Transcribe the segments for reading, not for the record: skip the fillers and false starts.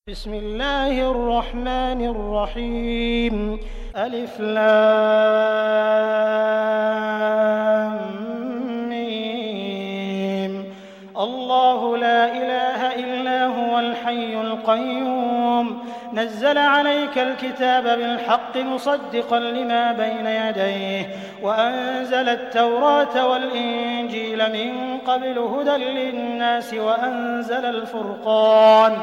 بسم الله الرحمن الرحيم. ألف لام ميم. الله لا إله إلا هو الحي القيوم نزل عليك الكتاب بالحق مصدقا لما بين يديه وأنزل التوراة والإنجيل من قبل هدى للناس وأنزل الفرقان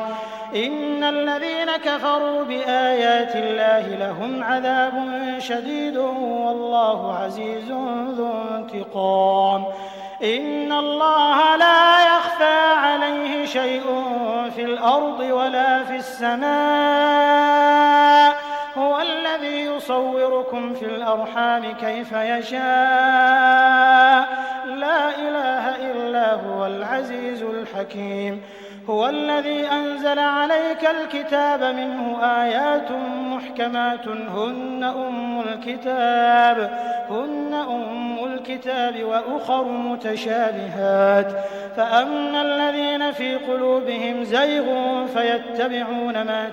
إن الذين كفروا بآيات الله لهم عذاب شديد والله عزيز ذو انتقام. إن الله لا يخفى عليه شيء في الأرض ولا في السماء هو الذي يصوركم في الأرحام كيف يشاء لا إله إلا هو العزيز الحكيم. هو الذي أنزل عليك الكتاب منه آيات محكمات هن أم الكتاب وأخر متشابهات فأما الذين في قلوبهم زيغ فيتبعون ما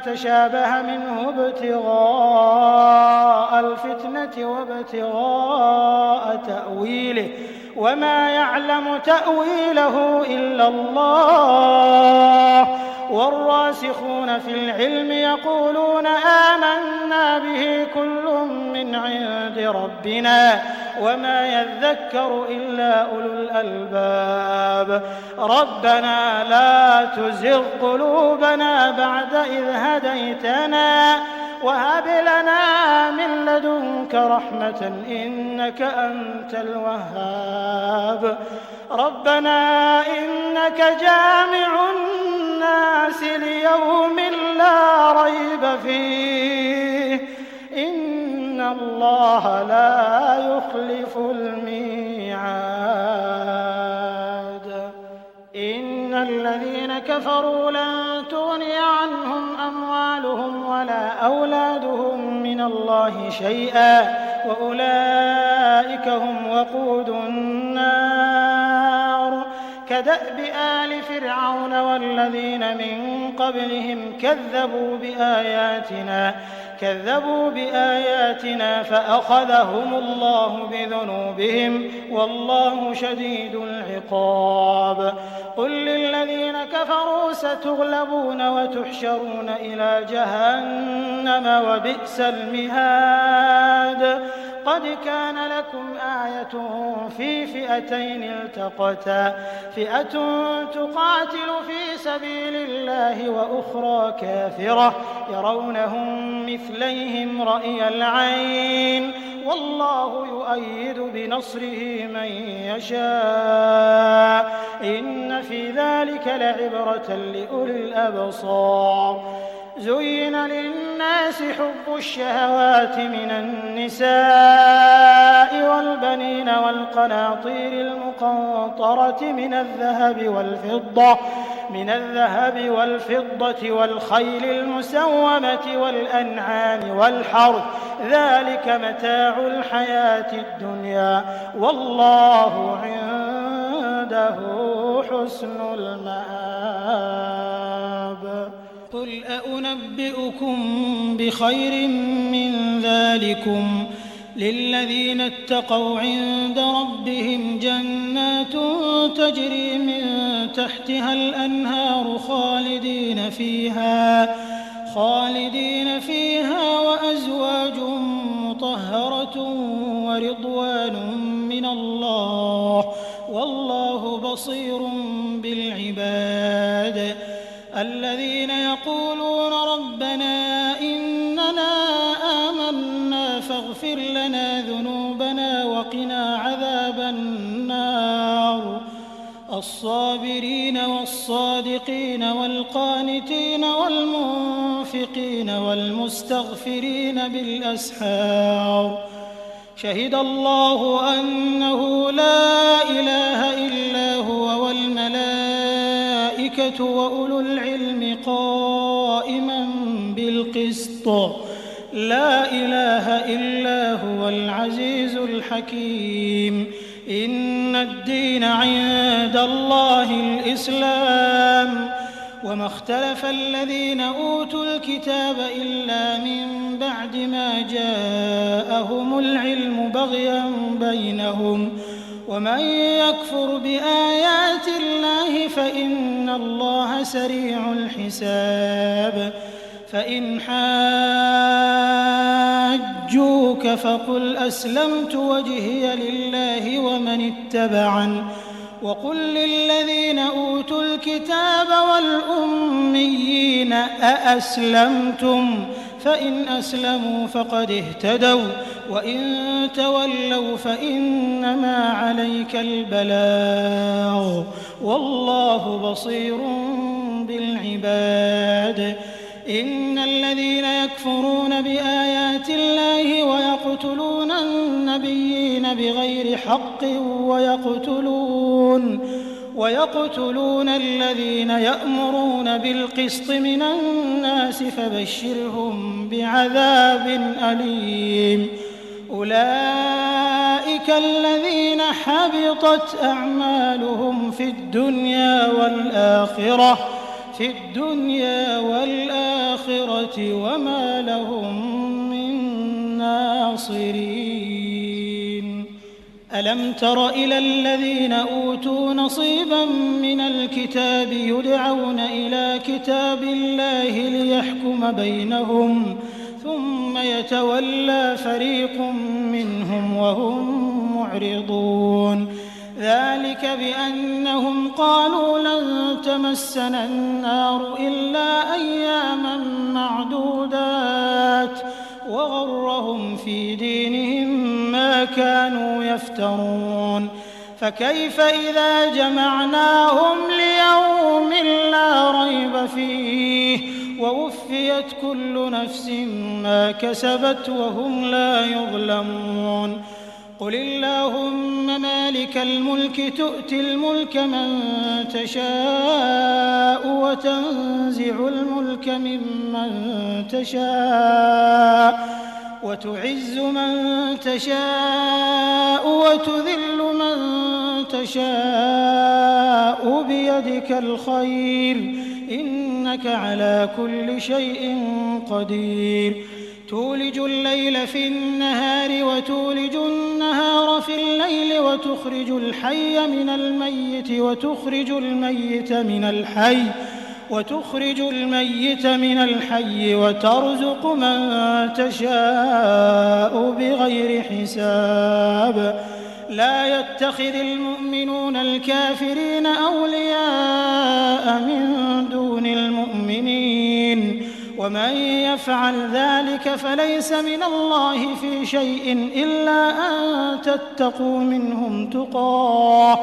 تشابه منه ابتغاء الفتنة وابتغاء تأويله وما يعلم تأويله إلا الله والراسخون في العلم يقولون آمنا به كل من عند ربنا وما يذكر إلا أولو الألباب. ربنا لا تزغ قلوبنا بعد إذ هديتنا وهب لنا من لدنك رحمة إنك أنت الوهاب. ربنا إنك جامع الناس ليوم لا ريب فيه إن الله لا يخلف الميعاد. إن الذين كفروا لن تغني عنهم أموالهم ولا أولادهم من الله شيئا وأولئك هم وقود النار. كدأب آل فرعون والذين من قبلهم كذبوا بآياتنا فأخذهم الله بذنوبهم والله شديد العقاب. قل للذين كفروا ستغلبون وتحشرون إلى جهنم وبئس المهاد. قد كان لكم آية في فئتين التقتا فئة تقاتل في سبيل الله وأخرى كافرة يرونهم مثليهم رأي العين والله يؤيد بنصره من يشاء إن في ذلك لعبرة لأولي الأبصار. زين للناس حب الشهوات من النساء والبنين والقناطير المقنطرة من الذهب والفضة والخيل المسومة والأنعام والحرث ذلك متاع الحياة الدنيا والله عنده حسن المآب. قل أنبئكم بخير من ذلكم للذين اتقوا عند ربهم جنات تجري من تحتها الأنهار خالدين فيها وأزواج مطهرة ورضوان من الله والله بصير بالعباد. الذين يقولون ربنا إننا آمنا فاغفر لنا ذنوبنا وقنا عذاب النار. الصابرين والصادقين والقانتين والمنفقين والمستغفرين بالأسحار. شهد الله أنه لا إله إلا هو والملائكة وأولو العلم قائما بالقسط لا إله إلا هو العزيز الحكيم. إن الدين عند الله الإسلام وما اختلف الذين أوتوا الكتاب إلا من بعد ما جاءهم العلم بغيا بينهم ومن يكفر بآيات الله فإن الله سريع الحساب فإن حاجوك فقل أسلمت وجهي لله ومن اتبعني وقل للذين أوتوا الكتاب والأميين أأسلمتم فإن أسلموا فقد اهتدوا وإن تولوا فإنما عليك البلاغ والله بصير بالعباد إن الذين يكفرون بآيات الله ويقتلون النبيين بغير حق ويقتلون الذين يأمرون بالقسط من الناس فبشرهم بعذاب أليم أولئك الذين حبطت أعمالهم في الدنيا والآخرة وما لهم من ناصرين ألم تر إلى الذين أوتوا نصيبا من الكتاب يدعون إلى كتاب الله ليحكم بينهم ثم يتولى فريق منهم وهم معرضون ذلك بأنهم قالوا لن تمسنا النار إلا أياما معدودات وغرهم في دينهم ما كانوا يفترون فكيف إذا جمعناهم ليوم لا ريب فيه ووفيت كل نفس ما كسبت وهم لا يظلمون قل اللهم مالك الملك تؤتي الملك من تشاء وتنزع الملك ممن تشاء وتعز من تشاء وتذل من تشاء بيدك الخير إنك على كل شيء قدير تولج الليل في النهار وتولج النهار في الليل وتخرج الحي من الميت وتخرج الميت من الحي وترزق من تشاء بغير حساب لا يتخذ المؤمنون الكافرين أولياء من دون المؤمنين ومن يفعل ذلك فليس من الله في شيء إلا أن تتقوا منهم تقاه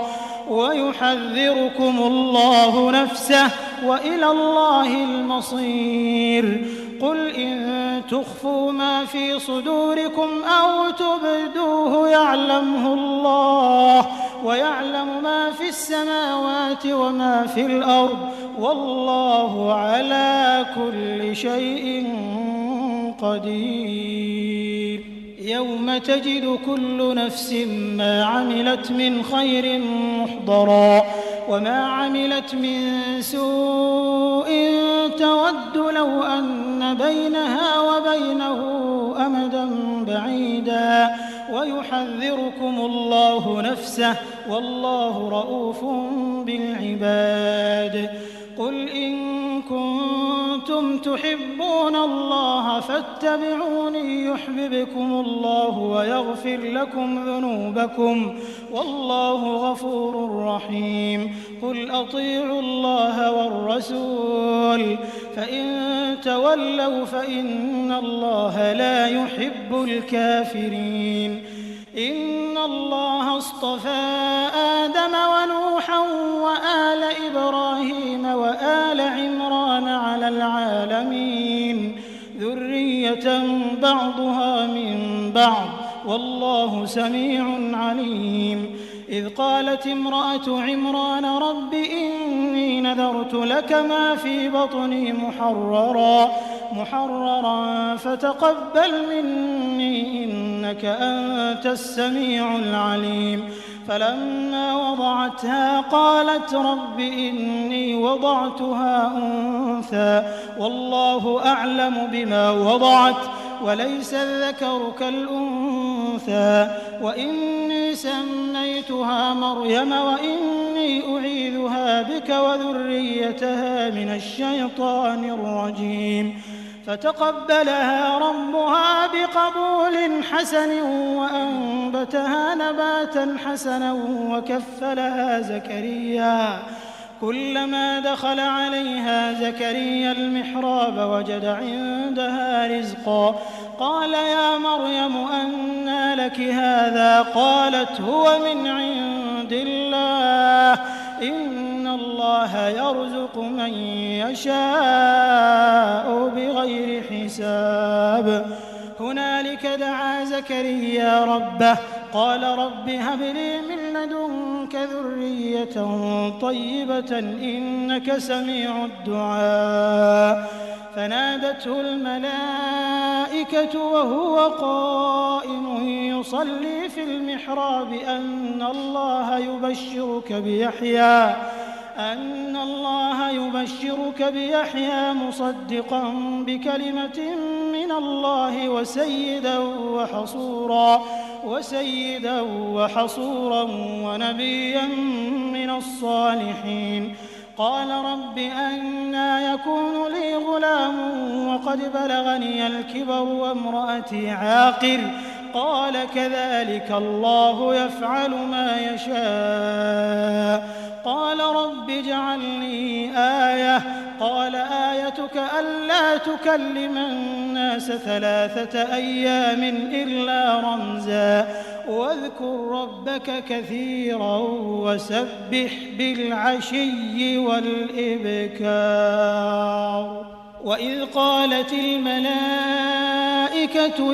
ويحذركم الله نفسه وإلى الله المصير قل إن تخفوا ما في صدوركم أو تبدوه يعلمه الله ويعلم ما في السماوات وما في الأرض والله على كل شيء قدير يوم تجد كل نفس ما عملت من خير محضرا وما عملت من سوء تود لو أن بينها وبينه أمدا بعيدا ويحذركم الله نفسه والله رؤوف بالعباد قل إن كنتم تحبون الله فاتبعوني يحببكم الله ويغفر لكم ذنوبكم والله غفور رحيم قل أطيعوا الله والرسول فإن تولوا فإن الله لا يحب الكافرين إن الله اصطفى آدم ونوحا وآل إبراهيم وآل عمران على العالمين ذرية بعضها من بعض والله سميع عليم إذ قالت امرأة عمران رب إني نذرت لك ما في بطني محررا فتقبل مني إنك أنت السميع العليم فلما وضعتها قالت رب إني وضعتها أنثى والله أعلم بما وضعت وليس الذكر كالأنثى وإني سميتها مريم وإني أعيذها بك وذريتها من الشيطان الرجيم فتقبلها ربها بقبول حسن وأنبتها نباتا حسنا وكفلها زكريا كلما دخل عليها زكريا المحراب وجد عندها رزقا قال يا مريم أنى لك هذا قالت هو من عند الله إن الله يرزق من يشاء بغير حساب هنالك دعا زكريا ربه قال رب هب لي من لدنك ذرية طيبة إنك سميع الدعاء فنادته الملائكة وهو قائم يصلي في المحراب أن الله يبشرك بيحيى مصدقا بكلمة من الله وسيدا وحصورا ونبيا من الصالحين قال رب أنى يكون لي غلام وقد بلغني الكبر وامرأتي عاقر قال كذلك الله يفعل ما يشاء قال رب اجعل لي آية قال آيتك ألا تكلم الناس 3 أيام إلا رمزا واذكر ربك كثيرا وسبح بالعشي والإبكار وإذ قالت الملائكة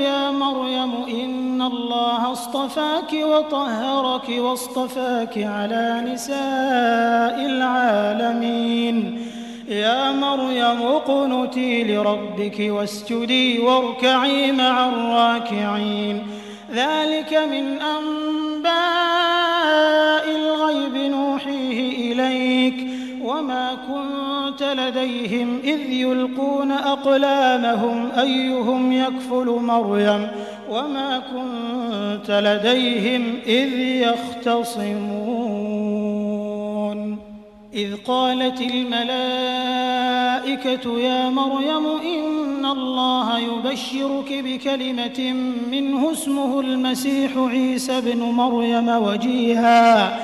يا مريم إن الله اصطفاك وطهرك واصطفاك على نساء العالمين يا مريم اقنتي لربك واسجدي واركعي مع الراكعين ذلك من أنباء الغيب نوحيه إليك وما كنت لديهم إذ يلقون أقلامهم أيهم يكفل مريم وما كنت لديهم إذ يختصمون إذ قالت الملائكة يا مريم إن الله يبشرك بكلمة منه اسمه المسيح عيسى بن مريم وجيها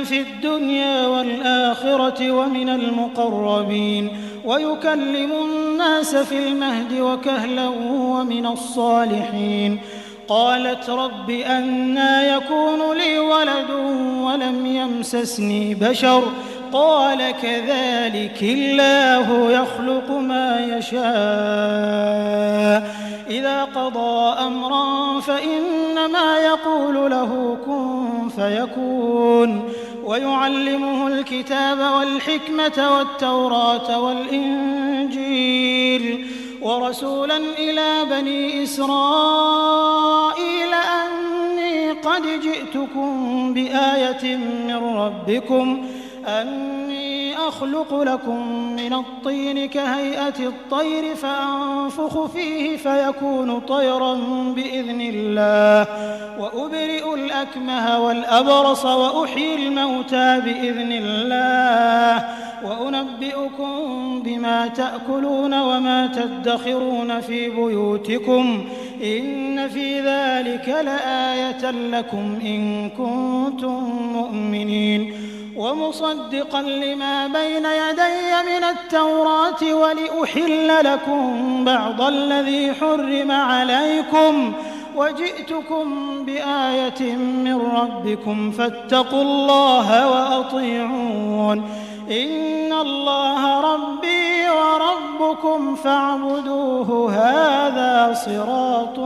في الدنيا والآخرة ومن المقربين ويكلم الناس في المهد وكهلا ومن الصالحين قالت رب أنى يكون لي ولد ولم يمسسني بشر قال كذلك الله يخلق ما يشاء إذا قضى أمرا فإنما يقول له كن فيكون ويعلمه الكتاب والحكمة والتوراة والإنجيل ورسولا إلى بني إسرائيل أني قد جئتكم بآية من ربكم أني أخلق لكم من الطين كهيئة الطير فأنفخ فيه فيكون طيرا بإذن الله وأبرئ الأكمه والأبرص وأحيي الموتى بإذن الله وأنبئكم بما تأكلون وما تدخرون في بيوتكم إن في ذلك لآية لكم إن كنتم مؤمنين ومصدقا لما بين يدي من التوراة ولأحل لكم بعض الذي حرم عليكم وجئتكم بآية من ربكم فاتقوا الله وأطيعون إن الله ربي وربكم فاعبدوه هذا صراط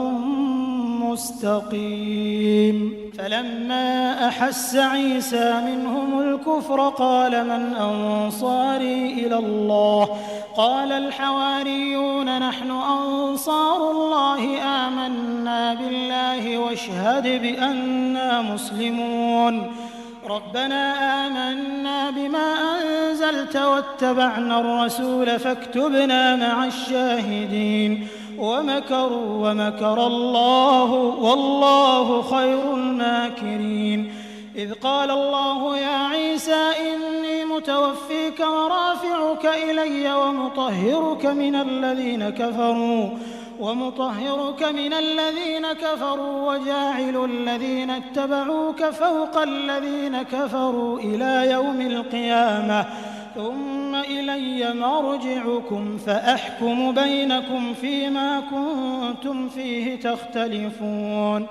مستقيم فلما أحس عيسى منهم الكفر قال من أنصاري إلى الله قال الحواريون نحن أنصار الله آمنا بالله واشهد بأننا مسلمون ربنا آمنا بما أنزلت واتبعنا الرسول فاكتبنا مع الشاهدين ومكروا ومكر الله والله خير الماكرين إذ قال الله يا عيسى إني متوفيك ورافعك إلي ومطهرك من الذين كفروا وجاعل الذين اتبعوك فوق الذين كفروا إلى يوم القيامة ثم إلي مرجعكم فأحكم بينكم فيما كنتم فيه تختلفون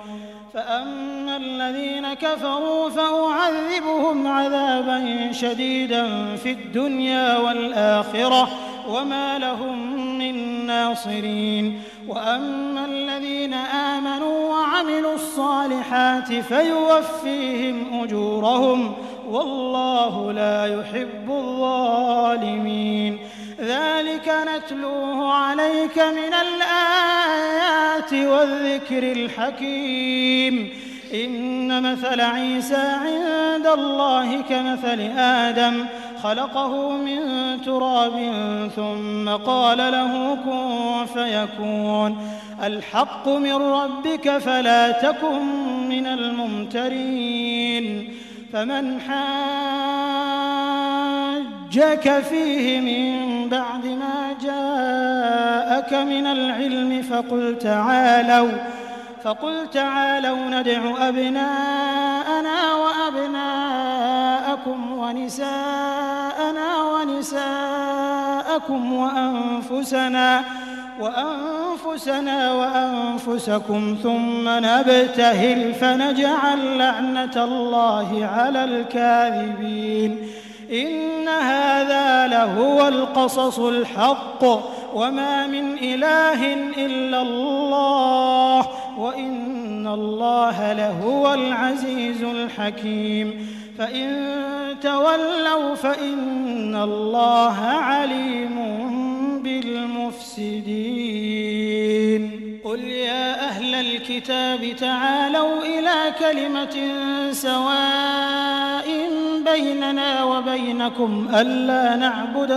فأما الذين كفروا فأعذبهم عذابا شديدا في الدنيا والآخرة وما لهم من ناصرين وأما الذين آمنوا وعملوا الصالحات فيوفيهم أجورهم والله لا يحب الظالمين ذلك نتلوه عليك من الآيات والذكر الحكيم إن مثل عيسى عند الله كمثل آدم خلقه من تراب ثم قال له كن فيكون الحق من ربك فلا تكن من الممترين فمن حاجك فيه من بعد ما جاءك من العلم فقل تعالوا ندع أبناءنا وأبناءكم ونساءنا ونساءكم وأنفسنا وأنفسكم ثم نبتهل فنجعل لعنة الله على الكاذبين إن هذا لهو القصص الحق وما من إله إلا الله وإن الله لهو العزيز الحكيم فإن تولوا فإن الله عليم بالمفسدين قل يا أهل الكتاب تعالوا إلى كلمة سواء بيننا وبينكم ألا نعبد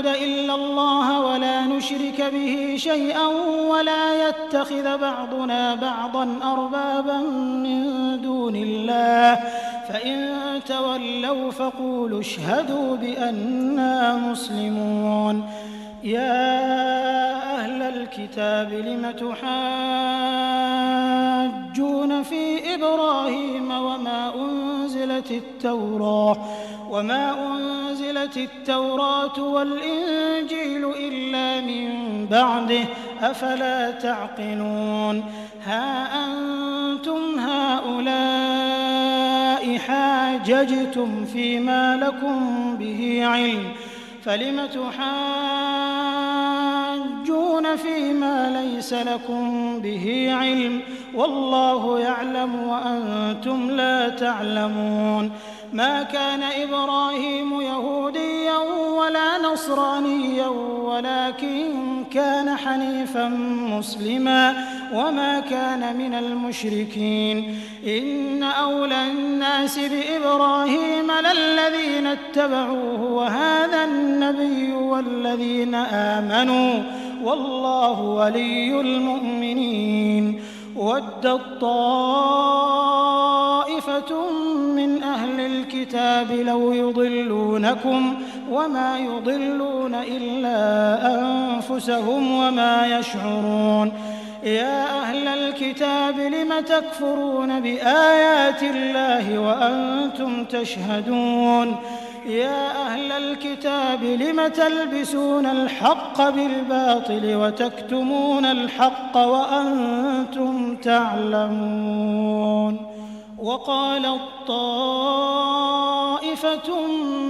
إلا الله ولا نشرك به شيئا ولا يتخذ بعضنا بعضا أربابا من دون الله فإن تولوا فقولوا اشهدوا بأننا مسلمون يا أهل الكتاب لم تحاجون في إبراهيم وما أنزلت التوراة والإنجيل إلا من بعده أفلا تعقلون ها أنتم هؤلاء حاججتم فيما لكم به علم فلم تحاجون فيما ليس لكم به علم والله يعلم وأنتم لا تعلمون ما كان إبراهيم يهوديا ولا نصرانيا ولكن كان حنيفا مسلما وما كان من المشركين إن أولى الناس بإبراهيم للذين اتبعوه وهذا النبي والذين آمنوا والله ولي المؤمنين ودت طائفة من أهل الكتاب لو يضلونكم وما يضلون إلا أنفسهم وما يشعرون يا أهل الكتاب لم تكفرون بآيات الله وأنتم تشهدون يا أهل الكتاب لم تلبسون الحق بالباطل وتكتمون الحق وأنتم تعلمون وقالت طائفة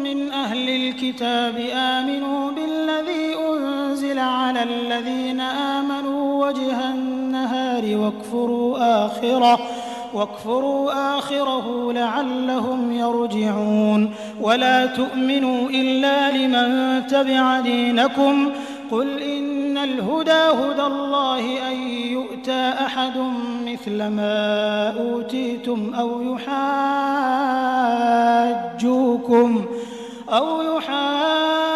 من أهل الكتاب آمنوا بالذي أنزل على الذين آمنوا وجه النهار النهار واكفروا آخره لعلهم يرجعون. ولا تؤمنوا إلا لمن تبع دينكم. قل إن الهدى هدى الله أن يؤتى أحد مثل ما أوتيتم أو يحاجوكم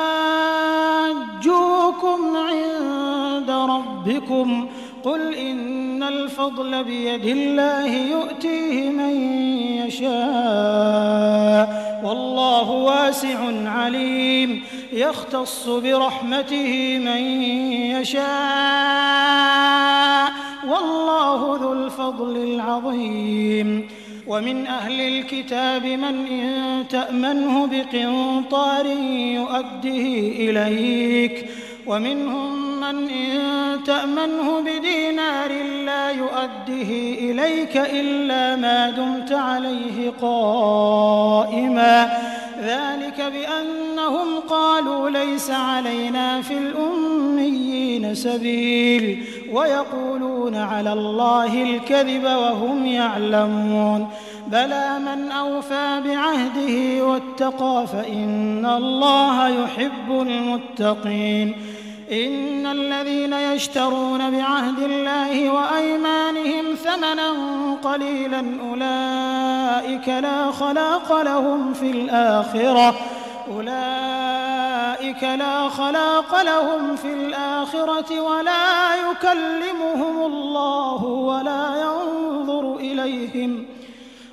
عند ربكم. قل إن الفضل بيد الله يؤتيه من يشاء والله واسع عليم. يختص برحمته من يشاء والله ذو الفضل العظيم. ومن أهل الكتاب من إن تأمنه بقنطار يؤده إليك ومنهم من إن تأمنه بدينار لا يؤده إليك إلا ما دمت عليه قائما. ذلك بأنهم قالوا ليس علينا في الأميين سبيل ويقولون على الله الكذب وهم يعلمون. بلى من أوفى بعهده واتقى فإن الله يحب المتقين. إن الذين يشترون بعهد الله وأيمانهم ثمنا قليلا أولئك لا خلاق لهم في الآخرة ولا يكلمهم الله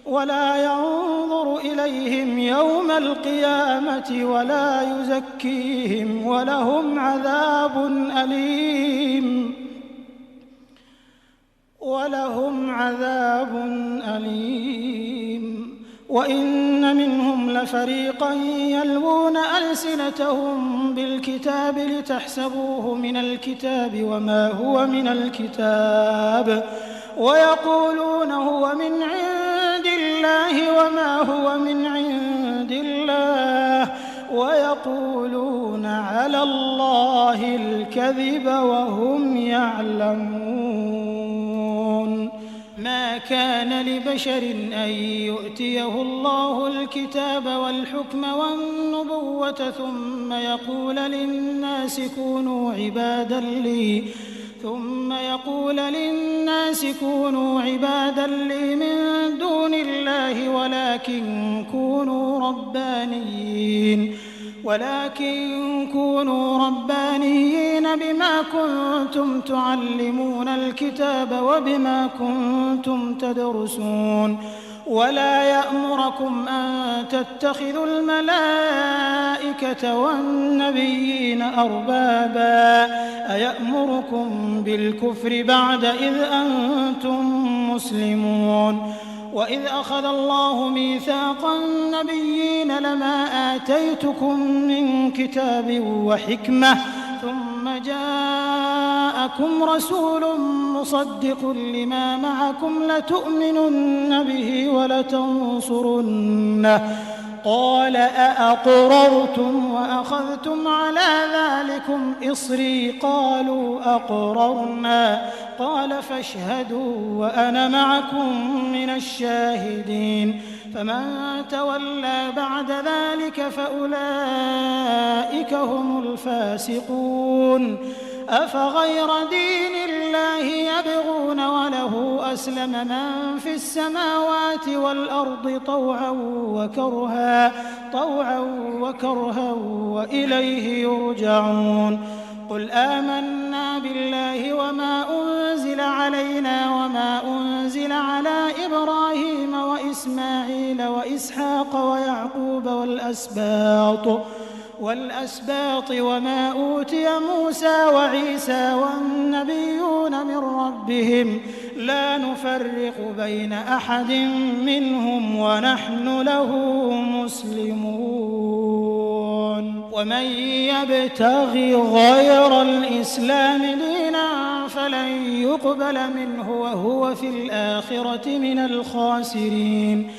ولا ينظر إليهم يوم القيامة ولا يزكيهم ولهم عذاب أليم. وإن منهم لفريقا يلوون ألسنتهم بالكتاب لتحسبوه من الكتاب وما هو من الكتاب ويقولون هو من عند الله وما هو من عند الله ويقولون على الله الكذب وهم يعلمون. ما كان لبشر أن يؤتيه الله الكتاب والحكم والنبوة ثم يقول للناس كونوا عبادا لي من دون الله ولكن كونوا ربانيين بما كنتم تعلمون الكتاب وبما كنتم تدرسون. ولا يأمركم أن تتخذوا الملائكة والنبيين أربابا أيأمركم بالكفر بعد إذ أنتم مسلمون. وإذ أخذ الله ميثاق النبيين لما آتيتكم من كتاب وحكمة ثم جاءكم رسول مصدق لما معكم لتؤمنن به ولتنصرنه قال أأقررتم وأخذتم على ذلكم إصري قالوا أقررنا قال فاشهدوا وأنا معكم من الشاهدين. فمن تولى بعد ذلك فأولئك هم الفاسقون. أفغير دين الله يبغون وله أسلم من في السماوات والأرض طوعا وكرها وإليه يرجعون. قل آمنا بالله وما أنزل علينا وما أنزل على إبراهيم وإسماعيل وإسحاق ويعقوب والأسباط وما أوتي موسى وعيسى والنبيون من ربهم لا نفرق بين أحد منهم ونحن له مسلمون. ومن يبتغي غير الإسلام دينا فلن يقبل منه وهو في الآخرة من الخاسرين.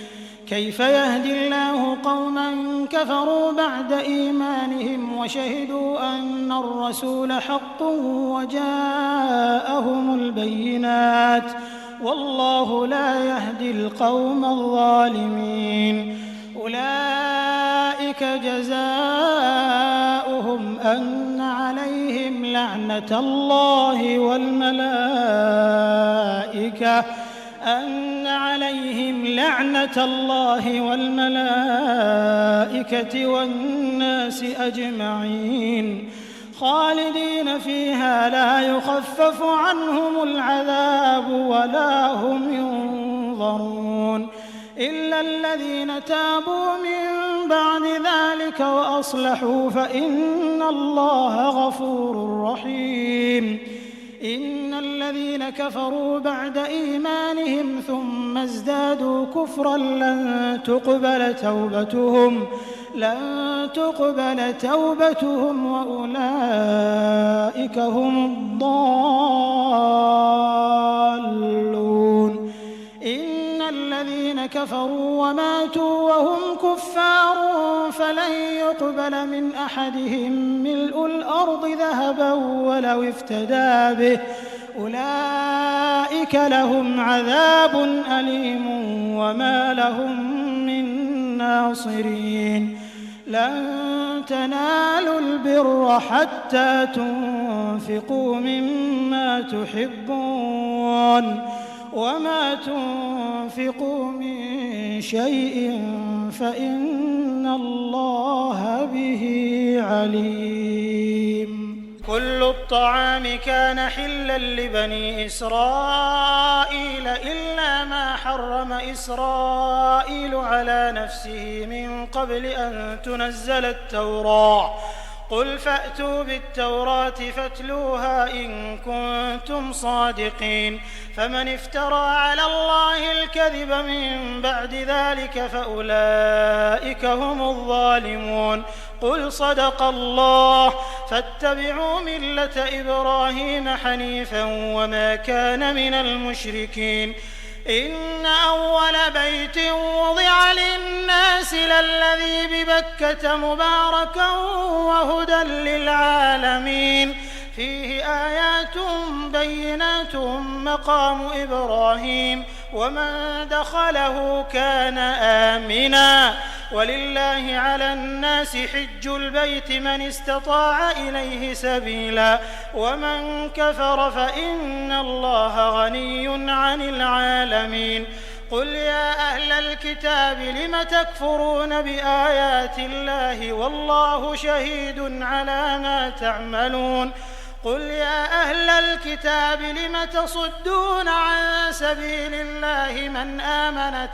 كيف يهدي الله قوما كفروا بعد إيمانهم وشهدوا أن الرسول حق وجاءهم البينات والله لا يهدي القوم الظالمين أولئك جزاؤهم أن عليهم لعنة الله والملائكة والناس أجمعين خالدين فيها لا يخفف عنهم العذاب ولا هم ينظرون إلا الذين تابوا من بعد ذلك وأصلحوا فإن الله غفور رحيم إن الذين كفروا بعد إيمانهم ثم ازدادوا كفرا لن تقبل توبتهم وأولئك هم الضالون إن الذين كفروا وماتوا وهم كفار فلن يقبل من أحدهم ملء الأرض ذهبا ولو افتدى به أولئك لهم عذاب أليم وما لهم من ناصرين لن تنالوا البر حتى تنفقوا مما تحبون وما تنفقوا من شيء فإن الله به عليم كل الطعام كان حلا لبني إسرائيل إلا ما حرم إسرائيل على نفسه من قبل أن تنزل التوراة قل فأتوا بالتوراة فاتلوها إن كنتم صادقين فمن افترى على الله الكذب من بعد ذلك فأولئك هم الظالمون قل صدق الله فاتبعوا ملة إبراهيم حنيفا وما كان من المشركين إن أول بيت وضع للناس للذي ببكة مباركا وهدى للعالمين فيه آيات بينات مقام إبراهيم ومن دخله كان آمنا ولله على الناس حج البيت من استطاع إليه سبيلا ومن كفر فإن الله غني عن العالمين قل يا أهل الكتاب لم تكفرون بآيات الله والله شهيد على ما تعملون قل يا أهل الكتاب لم تصدون عن سبيل الله من آمن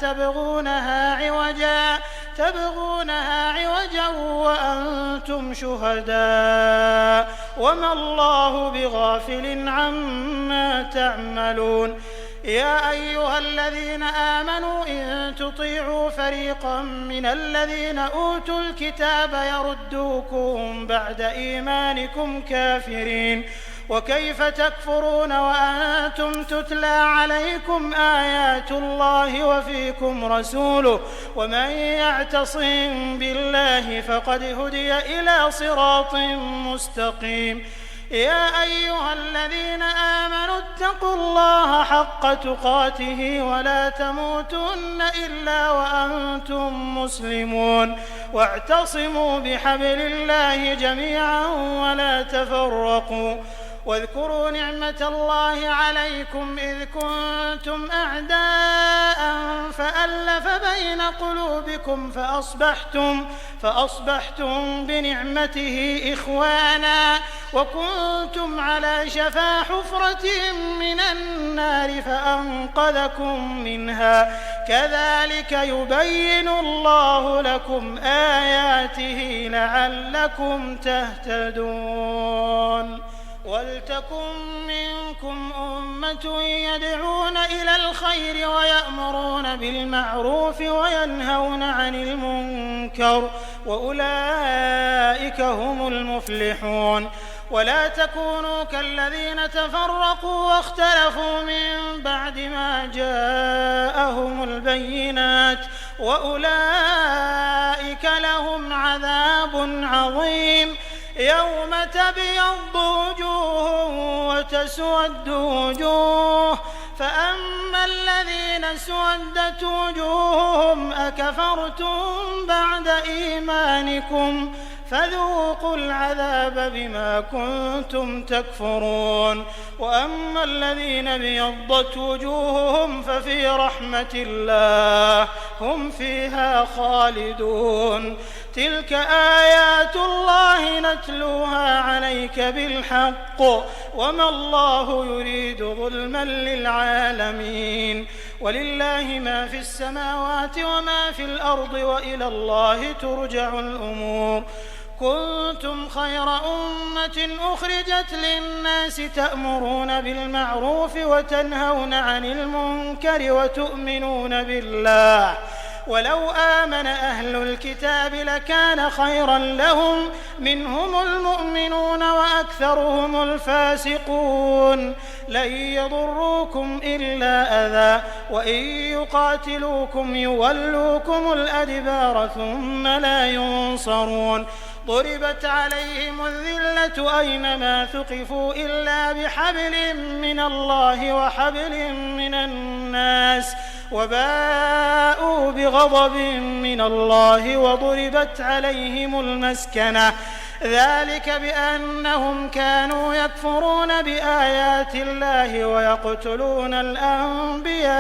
تبغونها عوجا وأنتم شهداء وما الله بغافل عما تعملون يا أيها الذين آمنوا إن تطيعوا فريقا من الذين أوتوا الكتاب يردوكم بعد إيمانكم كافرين وكيف تكفرون وأنتم تتلى عليكم آيات الله وفيكم رسوله ومن يعتصم بالله فقد هدي إلى صراط مستقيم يا أيها الذين آمنوا اتقوا الله حق تقاته ولا تموتن إلا وأنتم مسلمون واعتصموا بحبل الله جميعا ولا تفرقوا واذكروا نعمة الله عليكم إذ كنتم أعداء فألف بين قلوبكم فأصبحتم بنعمته إخوانا وكنتم على شفا حفرة من النار فأنقذكم منها كذلك يبين الله لكم آياته لعلكم تهتدون ولتكن منكم أمة يدعون إلى الخير ويأمرون بالمعروف وينهون عن المنكر وأولئك هم المفلحون ولا تكونوا كالذين تفرقوا واختلفوا من بعد ما جاءهم البينات وأولئك لهم عذاب عظيم. يوم تبيض وجوه وتسود وجوه، فأما الذين اسودت وجوههم أكفرتم بعد إيمانكم فذوقوا العذاب بما كنتم تكفرون. وأما الذين ابيضت وجوههم ففي رحمة الله هم فيها خالدون. تلك آيات الله نتلوها عليك بالحق وما الله يريد ظلما للعالمين. ولله ما في السماوات وما في الأرض وإلى الله ترجع الأمور. كنتم خير أمة أخرجت للناس تأمرون بالمعروف وتنهون عن المنكر وتؤمنون بالله. ولو آمن أهل الكتاب لكان خيرا لهم، منهم المؤمنون وأكثرهم الفاسقون. لن يضروكم إلا أذى، وإن يقاتلوكم يولوكم الأدبار ثم لا ينصرون. ضربت عليهم الذلة أينما ثقفوا إلا بحبل من الله وحبل من الناس، وباءوا بغضب من الله وضربت عليهم المسكنة. ذلك بأنهم كانوا يكفرون بآيات الله ويقتلون الأنبياء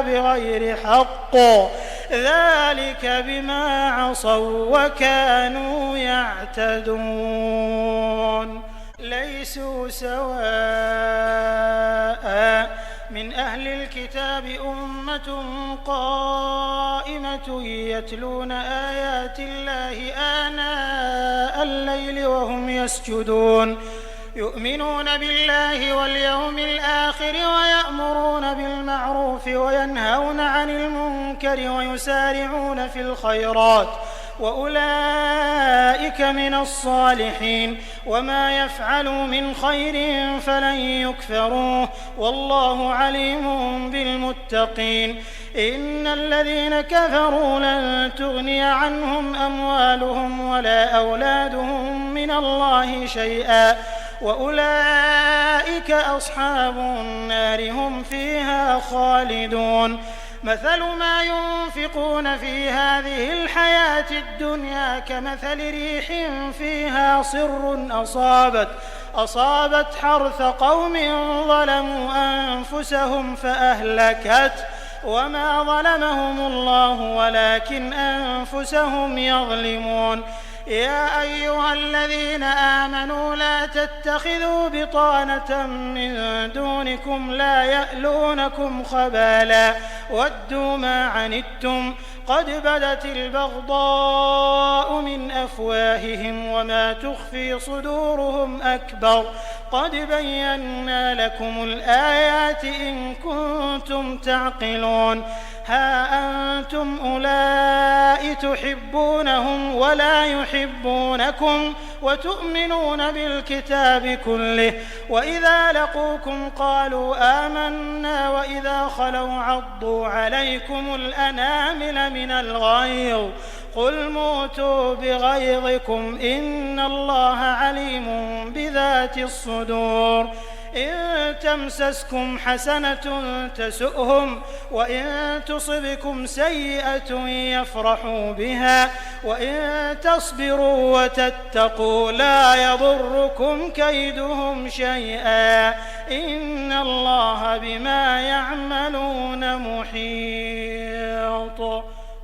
بغير حق، ذلك بما عصوا وكانوا يعتدون. ليسوا سواء من أهل الكتاب أمة قائمة يتلون آيات الله آناء الليل وهم يسجدون، يؤمنون بالله واليوم الآخر ويأمرون بالمعروف وينهون عن المنكر ويسارعون في الخيرات، وأولئك من الصالحين. وما يفعلوا من خير فلن يكفروه، والله عليم بالمتقين. إن الذين كفروا لن تغني عنهم أموالهم ولا أولادهم من الله شيئا، وأولئك أصحاب النار هم فيها خالدون. مثل ما ينفقون في هذه الحياة الدنيا كمثل ريح فيها صر أصابت حرث قوم ظلموا أنفسهم فأهلكته، وما ظلمهم الله ولكن أنفسهم يظلمون. يا أيها الذين آمنوا لا تتخذوا بطانة من دونكم لا يألونكم خبالا ودوا ما عنتم قد بدت البغضاء من أفواههم وما تخفي صدورهم أكبر قد بينا لكم الآيات إن كنتم تعقلون. ها أنتم أولئك تحبونهم ولا يحبونكم وتؤمنون بالكتاب كله، وإذا لقوكم قالوا آمنا وإذا خلوا عضوا عليكم الأنامل من الغيظ قل موتوا بغيظكم إن الله عليم بذات الصدور. إن تمسسكم حسنة تسؤهم وإن تصبكم سيئة يفرحوا بها وإن تصبروا وتتقوا لا يضركم كيدهم شيئا إن الله بما يعملون محيط.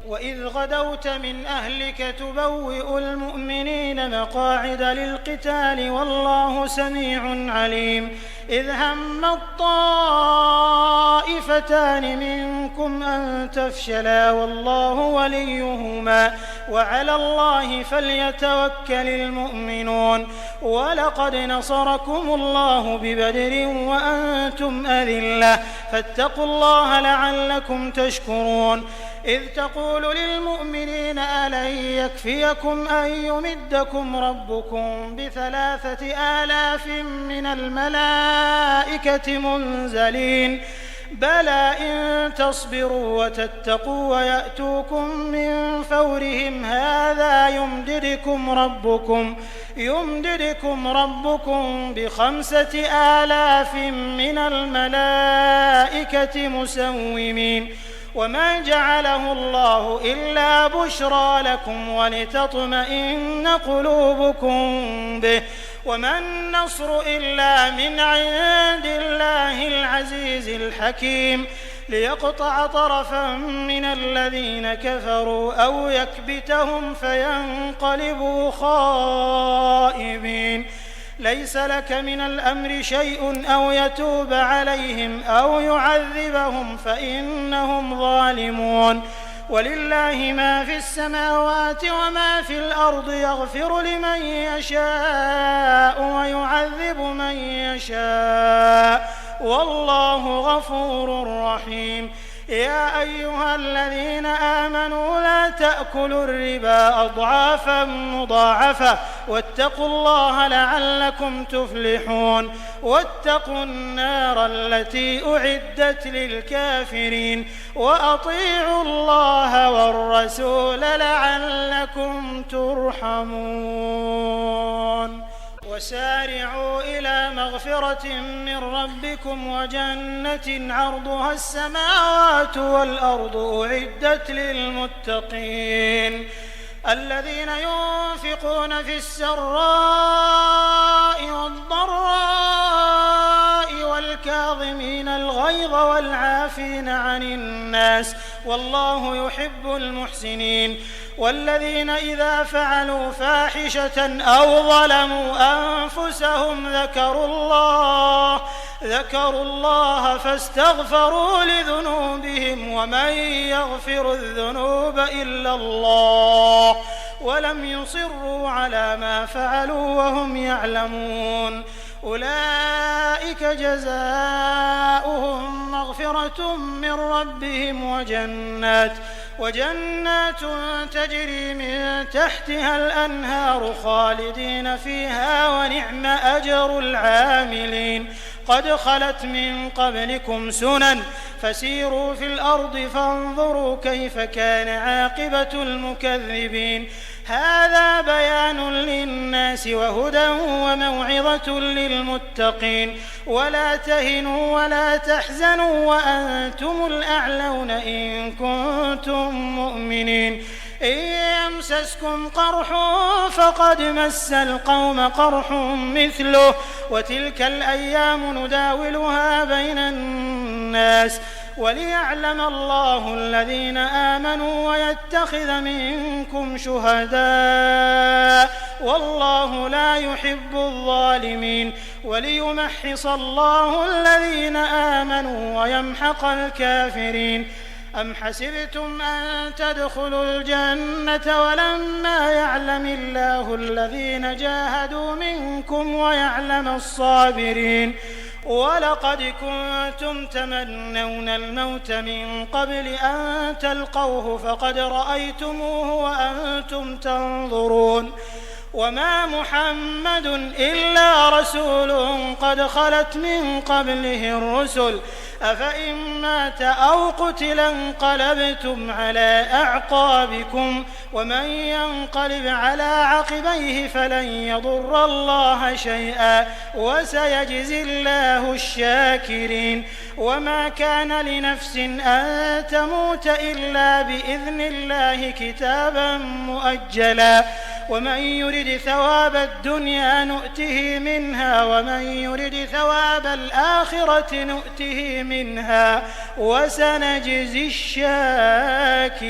وإذ غدوت من أهلك تبوئ المؤمنين مقاعد للقتال والله سميع عليم. إذ هم الطائفتان منكم أن تفشلا والله وليهما وعلى الله فليتوكل المؤمنون. ولقد نصركم الله ببدر وأنتم أذلة فاتقوا الله لعلكم تشكرون. إذ تقول للمؤمنين ألن يكفيكم أن يمدكم ربكم ب3,000 من الملائكة منزلين بلى إن تصبروا وتتقوا ويأتوكم من فورهم هذا يمددكم ربكم ب5,000 من الملائكة مسومين وما جعله الله إلا بشرى لكم ولتطمئن قلوبكم به وما النصر إلا من عند الله العزيز الحكيم ليقطع طرفا من الذين كفروا أو يكبتهم فينقلبوا خائبين ليس لك من الأمر شيء أو يتوب عليهم أو يعذبهم فإنهم ظالمون ولله ما في السماوات وما في الأرض يغفر لمن يشاء ويعذب من يشاء والله غفور رحيم يا أيها الذين آمنوا لا تأكلوا الربا أضعافا مضاعفة واتقوا الله لعلكم تفلحون واتقوا النار التي أعدت للكافرين وأطيعوا الله والرسول لعلكم ترحمون وسارعوا إلى مغفرة من ربكم وجنة عرضها السماوات والأرض أعدت للمتقين الذين ينفقون في السراء والضراء والكاظمين الغيظ والعافين عن الناس والله يحب المحسنين والذين إذا فعلوا فاحشة أو ظلموا أنفسهم ذكروا الله فاستغفروا لذنوبهم ومن يغفر الذنوب إلا الله ولم يصروا على ما فعلوا وهم يعلمون أولئك جزاؤهم مغفرة من ربهم وجنات تجري من تحتها الأنهار خالدين فيها ونعم أجر العاملين قد خلت من قبلكم سنن فسيروا في الأرض فانظروا كيف كان عاقبة المكذبين هذا بيان للناس وهدى وموعظة للمتقين ولا تهنوا ولا تحزنوا وأنتم الأعلون إن كنتم مؤمنين إن يمسسكم قرح فقد مس القوم قرح مثله وتلك الأيام نداولها بين الناس وليعلم الله الذين آمنوا ويتخذ منكم شهداء والله لا يحب الظالمين وليمحص الله الذين آمنوا ويمحق الكافرين أم حسبتم أن تدخلوا الجنة ولما يعلم الله الذين جاهدوا منكم ويعلم الصابرين ولقد كنتم تمنون الموت من قبل أن تلقوه فقد رأيتموه وأنتم تنظرون وما محمد إلا رسول قد خلت من قبله الرسل أفإن مات أو قتل انقلبتم على أعقابكم ومن ينقلب على عقبيه فلن يضر الله شيئا وسيجزي الله الشاكرين وما كان لنفس أن تموت إلا بإذن الله كتابا مؤجلا ومن يرد ثواب الدنيا نؤته منها ومن يرد ثواب الآخرة نؤته منها وسنجزي الشاكرين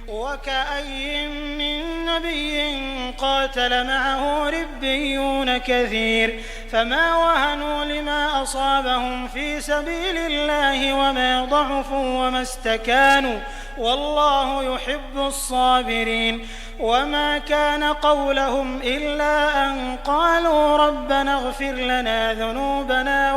وكأي من نبي قاتل معه ربيون كثير فما وهنوا لما أصابهم في سبيل الله وما ضعفوا وما استكانوا والله يحب الصابرين وما كان قولهم إلا أن قالوا ربنا اغفر لنا ذنوبنا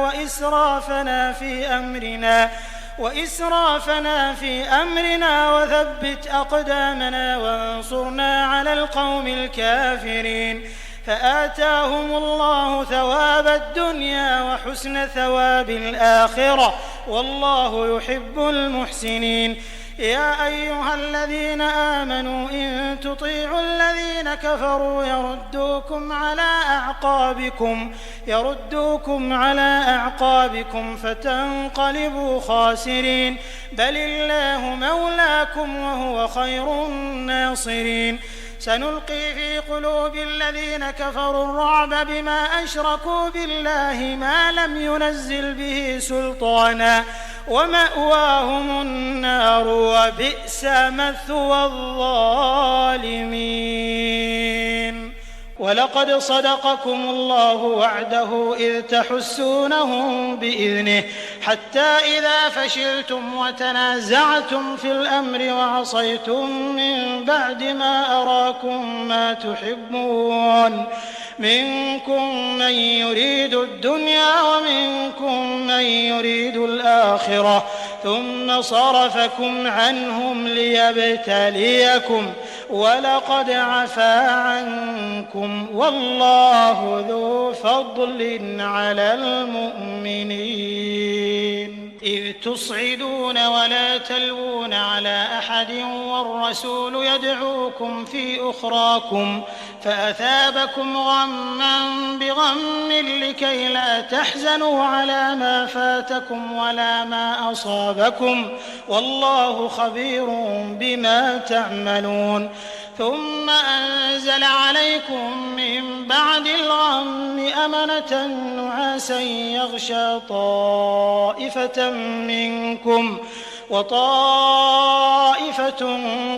وإسرافنا في أمرنا وثبت أقدامنا وانصرنا على القوم الكافرين فآتاهم الله ثواب الدنيا وحسن ثواب الآخرة والله يحب المحسنين. يا أيها الذين آمنوا إن تطيعوا الذين كفروا يردوكم على أعقابكم فتنقلبوا خاسرين. بل الله مولاكم وهو خير الناصرين. سنلقي في قلوب الذين كفروا الرعب بما أشركوا بالله ما لم ينزل به سلطانا ومأواهم النار وبئس مثوى الظالمين. ولقد صدقكم الله وعده إذ تحسونهم بإذنه حتى إذا فشلتم وتنازعتم في الأمر وعصيتم من بعد ما أراكم ما تحبون منكم من يريد الدنيا ومنكم من يريد الآخرة ثم صرفكم عنهم ليبتليكم ولقد عفا عنكم والله ذو فضل على المؤمنين. إذ تصعدون ولا تلوون على أحد والرسول يدعوكم في أخراكم فأثابكم غما بغم لكي لا تحزنوا على ما فاتكم ولا ما أصابكم والله خبير بما تعملون. ثم أنزل عليكم من بعد الغم أمنة نعاسا يغشى طائفة منكم وطائفة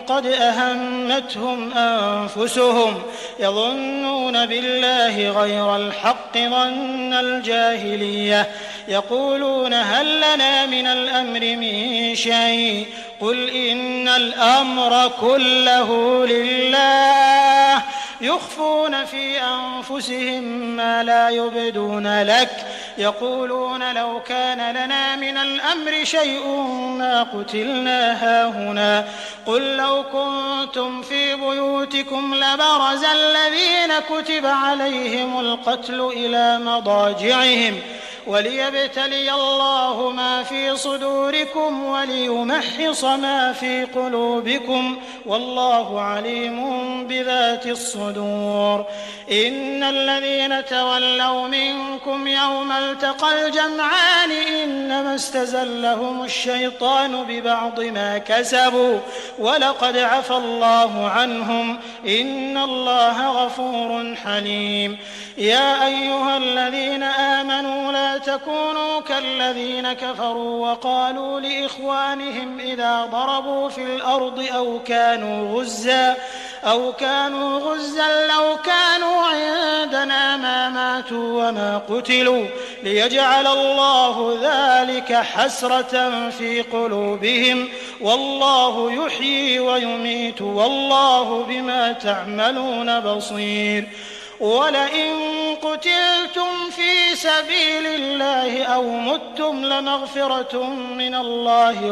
قد أهمتهم أنفسهم يظنون بالله غير الحق ظن الجاهلية يقولون هل لنا من الأمر من شيء قل إن الأمر كله لله يخفون في أنفسهم ما لا يبدون لك يقولون لو كان لنا من الأمر شيء ما قتلنا هاهنا قل لو كنتم في بيوتكم لبرز الذين كتب عليهم القتل إلى مضاجعهم وليبتلي الله ما في صدوركم وليمحص ما في قلوبكم والله عليم بذات الصدور. إن الذين تولوا منكم يوم التقى الجمعان إنما استزلهم الشيطان ببعض ما كسبوا ولقد عفى الله عنهم إن الله غفور حليم. يا أيها الذين آمنوا لا تكونوا كالذين كفروا وقالوا لإخوانهم إذا ضربوا في الأرض أو كانوا غزا لو كانوا عندنا ما ماتوا وما قتلوا ليجعل الله ذلك حسرة في قلوبهم والله يحيي ويميت والله بما تعملون بصير. ولئن قتلتم في سبيل الله أو متم لمغفرة من الله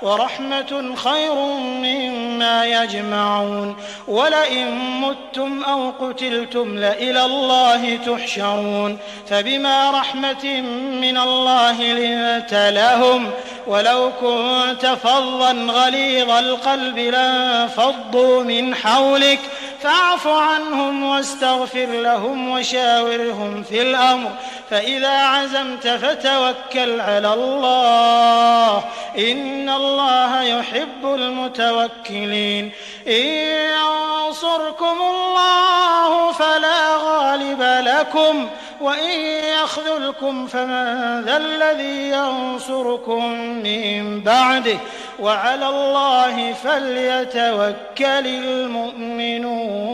ورحمة خير مما يجمعون. ولئن متم أو قتلتم لإلى الله تحشرون فبما رحمة من الله لنت لهم ولو كنت فظا غليظ القلب لانفضوا من حولك فاعف عنهم واستغفر لهم وشاورهم في الأمر فإذا عزمت فتوكل على الله إن الله يحب المتوكلين. إن ينصركم الله فلا غالب لكم وإن يخذلكم فمن ذا الذي ينصركم من بعده وعلى الله فليتوكل المؤمنون.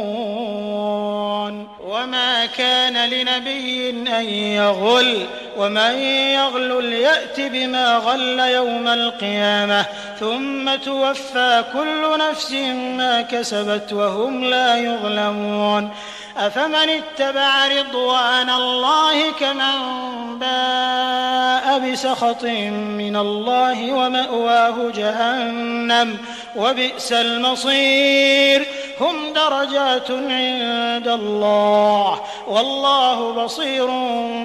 وما كان لنبي أن يغل ومن يغل يأت بما غل يوم القيامة ثم توفى كل نفس ما كسبت وهم لا يظلمون. أفمن اتبع رضوان الله كمن باء بسخط من الله ومأواه جهنم وبئس المصير. هم درجات عند الله والله بصير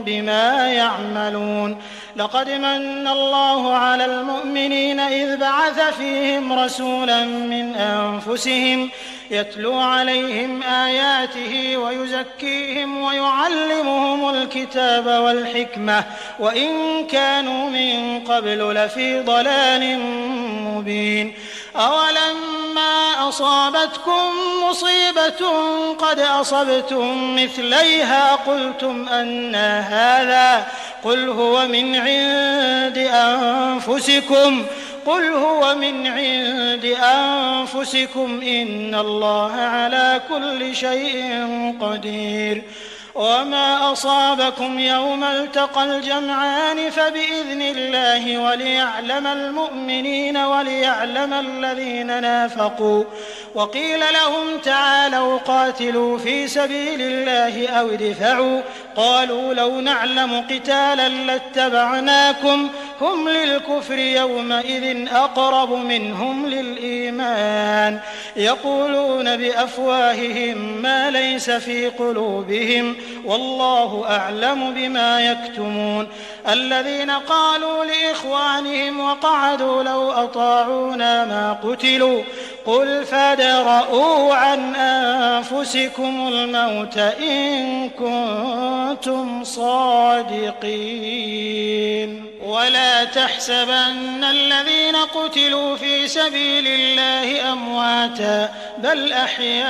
بما يعملون. لقد من الله على المؤمنين إذ بعث فيهم رسولا من أنفسهم يتلو عليهم آياته ويزكيهم ويعلمهم الكتاب والحكمة وإن كانوا من قبل لفي ضلال مبين. أولما أصابتكم مصيبة قد أصبتم مثليها قلتم أنى هذا قل هو من عند أنفسكم إن الله على كل شيء قدير. وما أصابكم يوم التقى الجمعان فبإذن الله وليعلم المؤمنين وليعلم الذين نافقوا. وقيل لهم تعالوا قاتلوا في سبيل الله أو ادفعوا قالوا لو نعلم قتالا لاتبعناكم هم للكفر يومئذ أقرب منهم للإيمان يقولون بأفواههم ما ليس في قلوبهم والله أعلم بما يكتمون. الذين قالوا لإخوانهم وقعدوا لو أطاعونا ما قتلوا قل فادرءوا عن أنفسكم الموت إن كنتم صادقين. ولا تحسبن الذين قتلوا في سبيل الله أمواتا بل أحياء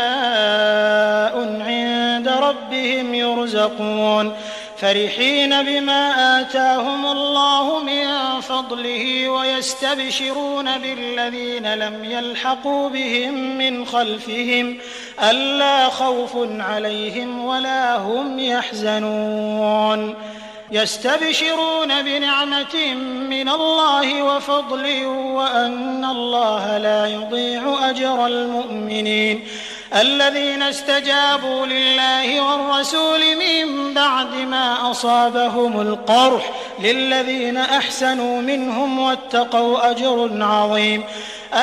عند ربهم يرزقون فرحين بما آتاهم الله من فضله ويستبشرون بالذين لم يلحقوا بهم من خلفهم ألا خوف عليهم ولا هم يحزنون. يستبشرون بنعمة من الله وفضل وأن الله لا يضيع أجر المؤمنين. الذين استجابوا لله والرسول من بعد ما أصابهم القرح للذين أحسنوا منهم واتقوا أجر عظيم.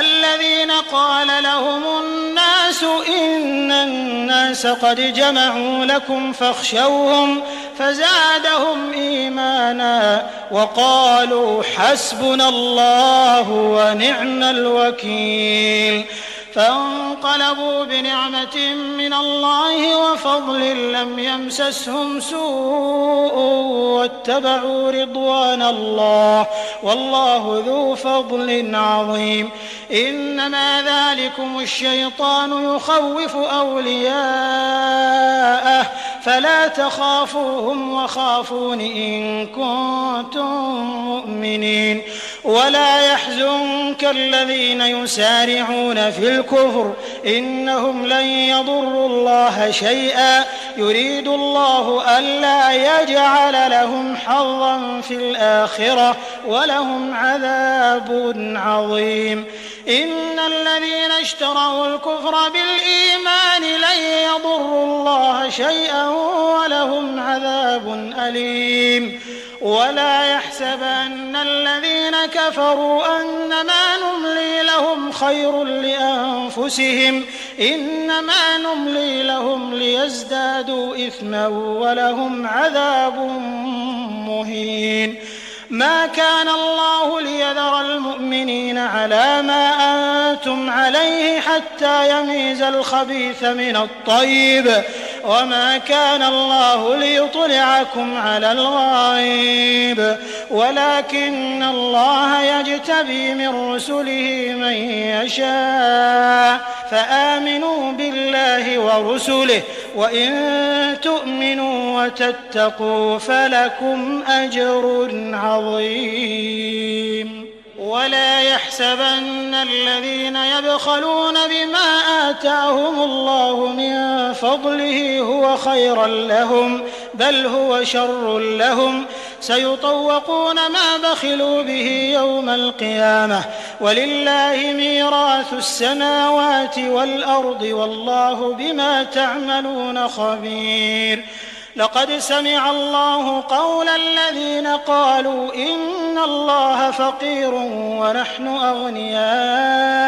الذين قال لهم الناس إن الناس قد جمعوا لكم فاخشوهم فزادهم إيمانا وقالوا حسبنا الله ونعم الوكيل. فانقلبوا بنعمة من الله وفضل لم يمسسهم سوء واتبعوا رضوان الله والله ذو فضل عظيم. إنما ذلكم الشيطان يخوف أولياءه فلا تخافوهم وخافون إن كنتم مؤمنين. ولا يحزنك الذين يسارعون في الكفر إنهم لن يضروا الله شيئا يريد الله ألا يجعل لهم حظا في الآخرة ولهم عذاب عظيم. إن الذين اشتروا الكفر بالإيمان لن يضروا الله شيئا ولهم عذاب أليم. ولا يحسبن الذين كفروا أنما نملي لهم خير لأنفسهم إنما نملي لهم ليزدادوا إثما ولهم عذاب مهين. ما كان الله ليذر المؤمنين على ما أنتم عليه حتى يميز الخبيث من الطيب وما كان الله ليطلعكم على الغيب ولكن الله يجتبي من رسله من يشاء فآمنوا بالله ورسله وإن تؤمنوا وتتقوا فلكم أجر عظيم. ولا يحسبن الذين يبخلون بما آتاهم الله من فضله هو خيرا لهم بل هو شر لهم سيطوقون ما بخلوا به يوم القيامة ولله ميراث السماوات والأرض والله بما تعملون خبير. لقد سمع الله قول الذين قالوا إن الله فقير ونحن أغنياء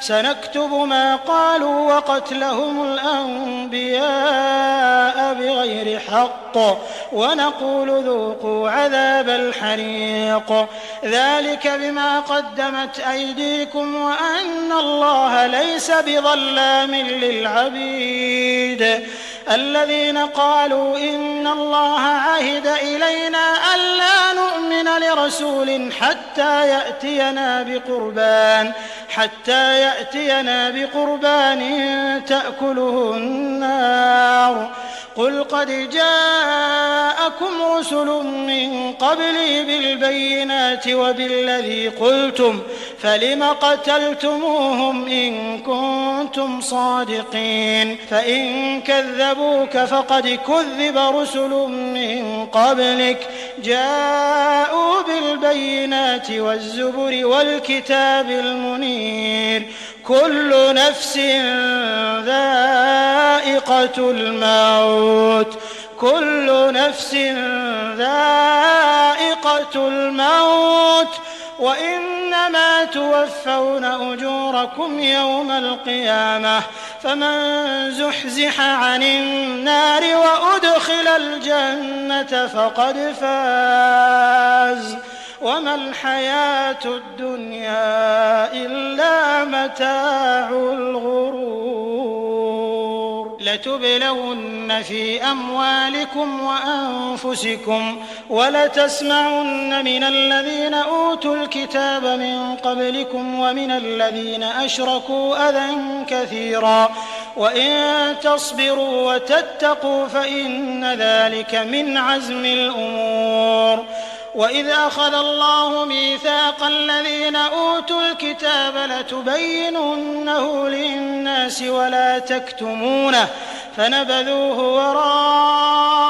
سنكتب ما قالوا وقتلهم الأنبياء بغير حق ونقول ذوقوا عذاب الحريق ذلك بما قدمت أيديكم وأن الله ليس بظلام للعبيد الذين قالوا إن الله عهد إلينا ألا نؤمن لرسول حتى يأتينا بقربان تأكله النار قل قد جاءكم رسل من قبلي بالبينات وبالذي قلتم فلم قتلتموهم إن كنتم صادقين فإن كذبوك فقد كذب رسل من قبلك جاءوا بالبينات والزبر والكتاب المنير كل نفس ذائقة الموت وإنما توفون أجوركم يوم القيامة فمن زحزح عن النار وأدخل الجنة فقد فاز وما الحياة الدنيا إلا متاع الغرور لتبلون في أموالكم وأنفسكم ولتسمعن من الذين أوتوا الكتاب من قبلكم ومن الذين أشركوا أذى كثيرا وإن تصبروا وتتقوا فإن ذلك من عزم الأمور وإذ أخذ الله ميثاق الذين أوتوا الكتاب لتبيننه للناس ولا تكتمونه فنبذوه وراء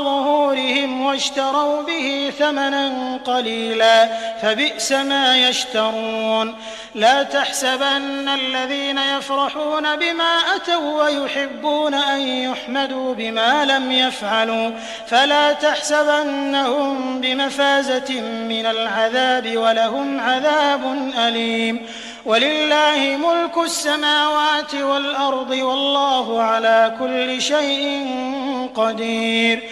ظهورهم واشتروا به ثمنا قليلا فبئس ما يشترون لا تحسبن الذين يفرحون بما أتوا ويحبون أن يحمدوا بما لم يفعلوا فلا تحسبنهم بمفازة من العذاب ولهم عذاب أليم ولله ملك السماوات والأرض والله على كل شيء قدير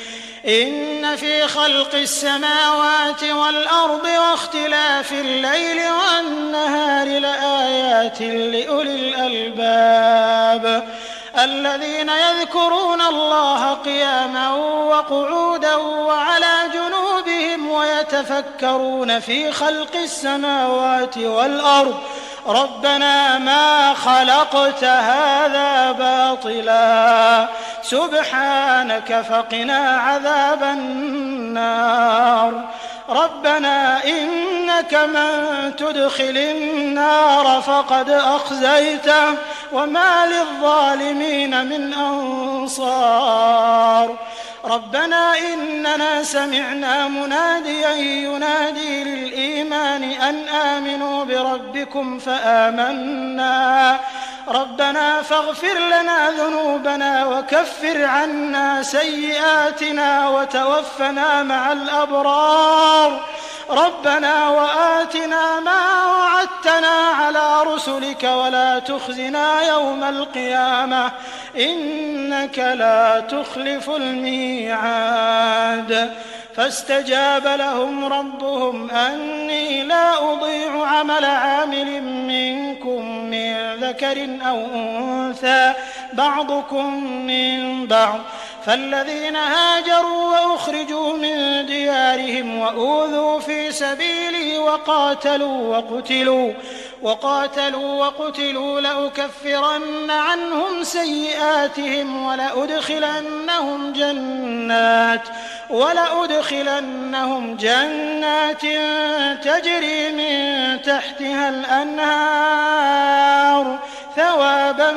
إن في خلق السماوات والأرض واختلاف الليل والنهار لآيات لأولي الألباب الذين يذكرون الله قياما وقعودا وعلى جنوبهم ويتفكرون في خلق السماوات والأرض ربنا ما خلقت هذا باطلا سبحانك فقنا عذاب النار ربنا إنك من تدخل النار فقد أخزيته وما للظالمين من أنصار ربنا إننا سمعنا مناديا ينادي للإيمان أن آمنوا بربكم فآمنا ربنا فاغفر لنا ذنوبنا وكفر عنا سيئاتنا وتوفنا مع الأبرار ربنا وآتنا ما وعدتنا على رسلك ولا تخزنا يوم القيامة إنك لا تخلف الميعاد فاستجاب لهم ربهم أني لا أضيع عمل عامل منكم من ذكر أو أنثى بعضكم من بعض فالذين هاجروا وأخرجوا من ديارهم وأوذوا في سبيلي وقاتلوا وقتلوا لأكفرن عنهم سيئاتهم ولأدخلنهم جنات تجري من تحتها الأنهار ثوابا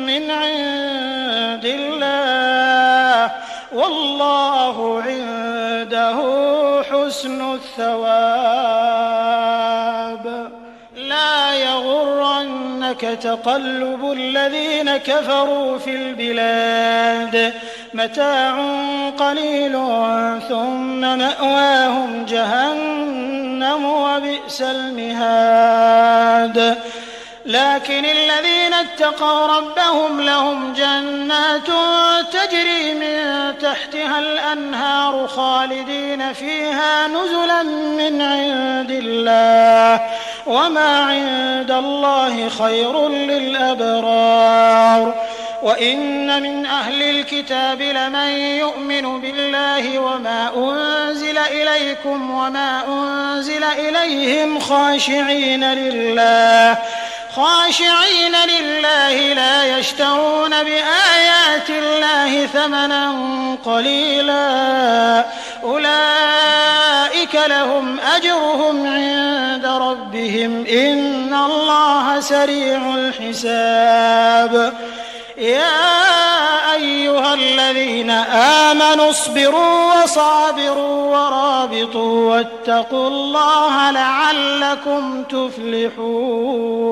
من عند الله والله عنده حسن الثواب لا يغرنك تقلب الذين كفروا في البلاد متاع قليل ثم مأواهم جهنم وبئس المهاد لكن الذين اتقوا ربهم لهم جنات تجري من تحتها الأنهار خالدين فيها نزلا من عند الله وما عند الله خير للأبرار. وإن من أهل الكتاب لمن يؤمن بالله وما أنزل إليكم وما أنزل إليهم خاشعين لله لا يشترون بآيات الله ثمنا قليلا أولئك لهم أجرهم عند ربهم إن الله سريع الحساب. يا أيها الذين آمنوا اصبروا وصابروا ورابطوا واتقوا الله لعلكم تفلحون.